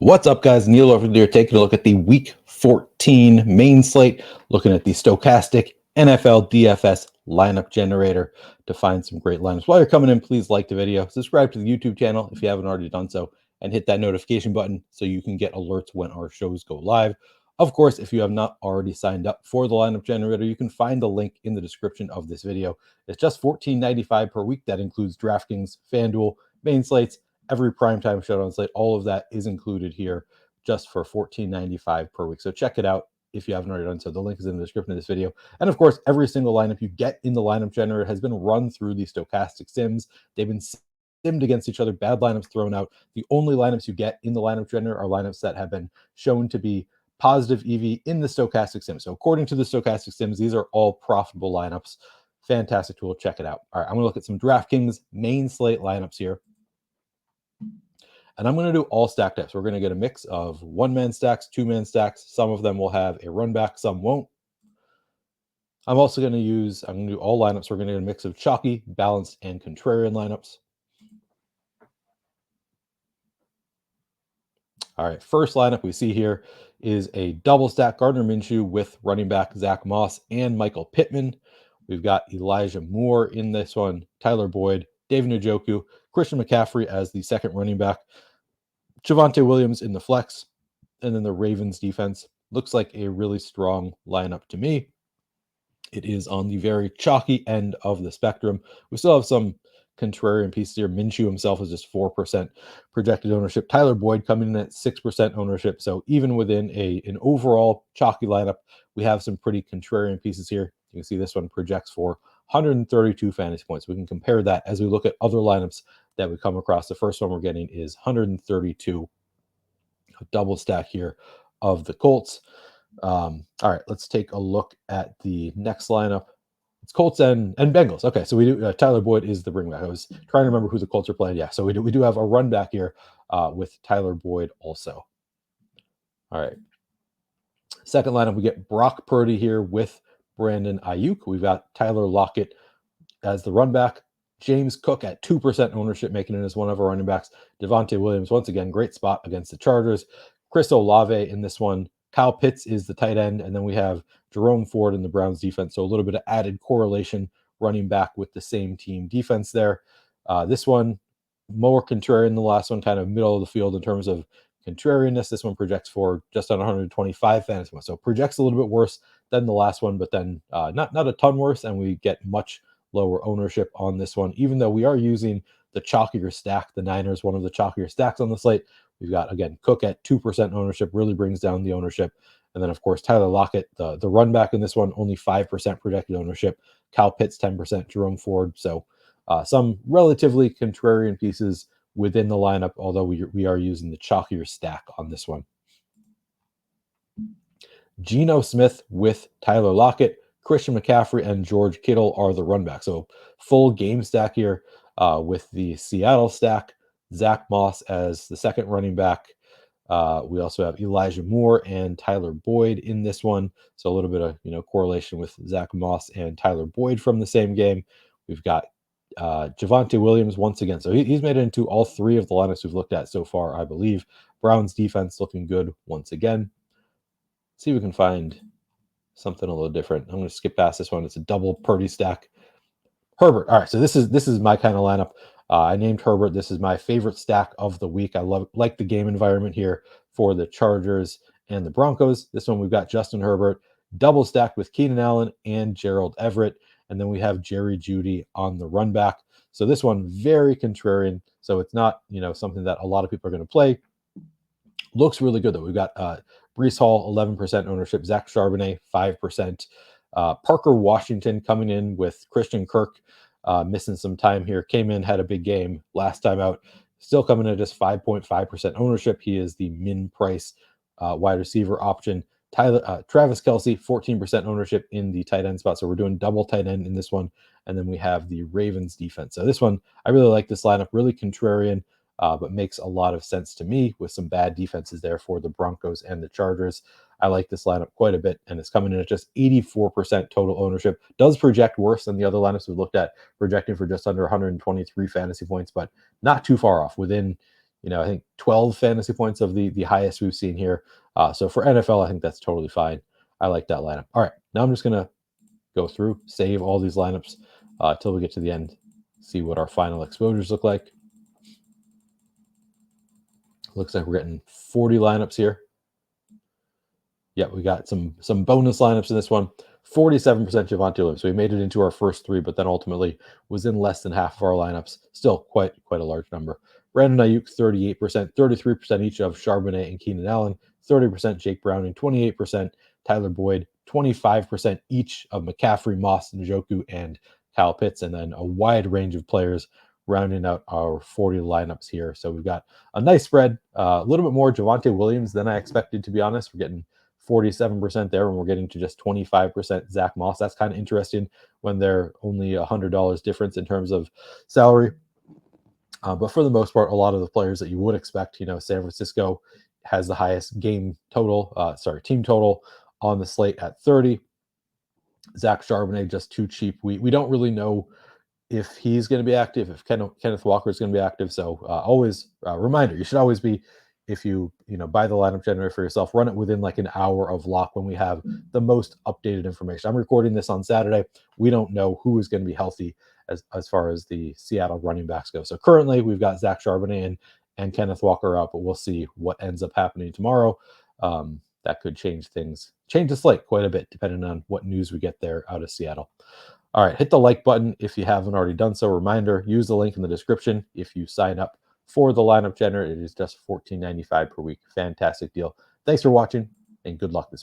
What's up, guys? Neil Orfield here, taking a look at the Week 14 main slate, looking at the Stokastic NFL DFS lineup generator to find some great lineups. While you're coming in, please like the video, subscribe to the YouTube channel if you haven't already done so, and hit that notification button so you can get alerts when our shows go live. Of course, if you have not already signed up for the lineup generator, you can find the link in the description of this video. It's just $14.95 per week. That includes DraftKings, FanDuel, main slates, every primetime show on Slate. All of that is included here just for $14.95 per week. So check it out if you haven't already done so. The link is in the description of this video. And of course, every single lineup you get in the lineup generator has been run through the Stokastic sims. They've been simmed against each other, bad lineups thrown out. The only lineups you get in the lineup generator are lineups that have been shown to be positive EV in the Stokastic sim. So according to the Stokastic sims, these are all profitable lineups. Fantastic tool. Check it out. All right, I'm going to look at some DraftKings main slate lineups here. And I'm going to do all stack types. We're going to get a mix of one-man stacks, two-man stacks. Some of them will have a run back, some won't. I'm also going to do all lineups. We're going to get a mix of chalky, balanced, and contrarian lineups. All right, first lineup we see here is a double stack Gardner Minshew with running back Zach Moss and Michael Pittman. We've got Elijah Moore in this one, Tyler Boyd, David Njoku, Christian McCaffrey as the second running back, Javonte Williams in the flex, and then the Ravens defense. Looks like a really strong lineup to me. It is on the very chalky end of the spectrum. We still have some contrarian pieces here. Minshew himself is just 4% projected ownership. Tyler Boyd coming in at 6% ownership. So even within an overall chalky lineup, we have some pretty contrarian pieces here. You can see this one projects for 132 fantasy points. We can compare that as we look at other lineups that we come across. The first one we're getting is 132, a double stack here of the Colts. All right, let's take a look at the next lineup. It's Colts and Bengals. Okay, so we do. Tyler Boyd is the bring back. I was trying to remember who the Colts are playing. Yeah, so we do have a run back here with Tyler Boyd also. All right. Second lineup, we get Brock Purdy here with Brandon Ayuk. We've got Tyler Lockett as the run back. James Cook at 2% ownership, making it as one of our running backs. Devontae Williams, once again, great spot against the Chargers. Chris Olave in this one. Kyle Pitts is the tight end. And then we have Jerome Ford in the Browns defense. So a little bit of added correlation running back with the same team defense there. This one, more contrarian than the last one, kind of middle of the field in terms of contrarianness. This one projects for just on 125 fantasy points. So projects a little bit worse than the last one, but then not a ton worse. And we get much lower ownership on this one, even though we are using the chalkier stack. The Niners, one of the chalkier stacks on the slate. We've got, again, Cook at 2% ownership, really brings down the ownership. And then, of course, Tyler Lockett, the run back in this one, only 5% projected ownership. Kyle Pitts, 10%, Jerome Ford. So some relatively contrarian pieces within the lineup, although we are using the chalkier stack on this one. Geno Smith with Tyler Lockett, Christian McCaffrey, and George Kittle are the run back. So full game stack here with the Seattle stack. Zach Moss as the second running back. We also have Elijah Moore and Tyler Boyd in this one. So a little bit of correlation with Zach Moss and Tyler Boyd from the same game. We've got Javonte Williams once again. So he's made it into all three of the lineups we've looked at so far, I believe. Browns defense looking good once again. Let's see if we can find something a little different. I'm going to skip past this one. It's a double Purdy stack. Herbert. All right, so this is my kind of lineup. I named Herbert. This is my favorite stack of the week. I like the game environment here for the Chargers and the Broncos. This one we've got Justin Herbert double stacked with Keenan Allen and Gerald Everett, and then we have Jerry Jeudy on the run back. So this one very contrarian. So it's not something that a lot of people are going to play. Looks really good though. We've got Breece Hall 11% ownership, Zach Charbonnet 5%, Parker Washington coming in with Christian Kirk. Missing some time here, came in, had a big game last time out, still coming in at just 5.5% ownership. He is the min price wide receiver option. Travis Kelce, 14% ownership in the tight end spot. So we're doing double tight end in this one. And then we have the Ravens defense. So this one, I really like this lineup, really contrarian, but makes a lot of sense to me with some bad defenses there for the Broncos and the Chargers. I like this lineup quite a bit, and it's coming in at just 84% total ownership. Does project worse than the other lineups we've looked at, projecting for just under 123 fantasy points, but not too far off, within I think 12 fantasy points of the highest we've seen here. So for NFL, I think that's totally fine. I like that lineup. All right, now I'm just going to go through, save all these lineups till we get to the end, see what our final exposures look like. Looks like we're getting 40 lineups here. Yeah, we got some bonus lineups in this one. 47% Javonte Williams. So we made it into our first three, but then ultimately was in less than half of our lineups. Still quite a large number. Brandon Ayuk, 38%, 33% each of Charbonnet and Keenan Allen, 30% Jake Browning, 28% Tyler Boyd, 25% each of McCaffrey, Moss, Njoku, and Kyle Pitts, and then a wide range of players rounding out our 40 lineups here. So we've got a nice spread, a little bit more Javonte Williams than I expected, to be honest. We're getting 47% there, and we're getting to just 25% Zach Moss. That's kind of interesting when they're only $100 difference in terms of salary. But for the most part, a lot of the players that you would expect, San Francisco has the highest team total on the slate at 30. Zach Charbonnet just too cheap. We don't really know if he's going to be active, if Kenneth Walker is going to be active. So always reminder, you should always be, if you buy the lineup generator for yourself, run it within like an hour of lock when we have the most updated information. I'm recording this on Saturday. We don't know who is going to be healthy as far as the Seattle running backs go. So currently we've got Zach Charbonnet and Kenneth Walker out, but we'll see what ends up happening tomorrow. That could change the slate quite a bit depending on what news we get there out of Seattle. All right, hit the like button if you haven't already done so. Reminder, use the link in the description if you sign up for the lineup generator. It is just $14.95 per week. Fantastic deal. Thanks for watching, and good luck this week.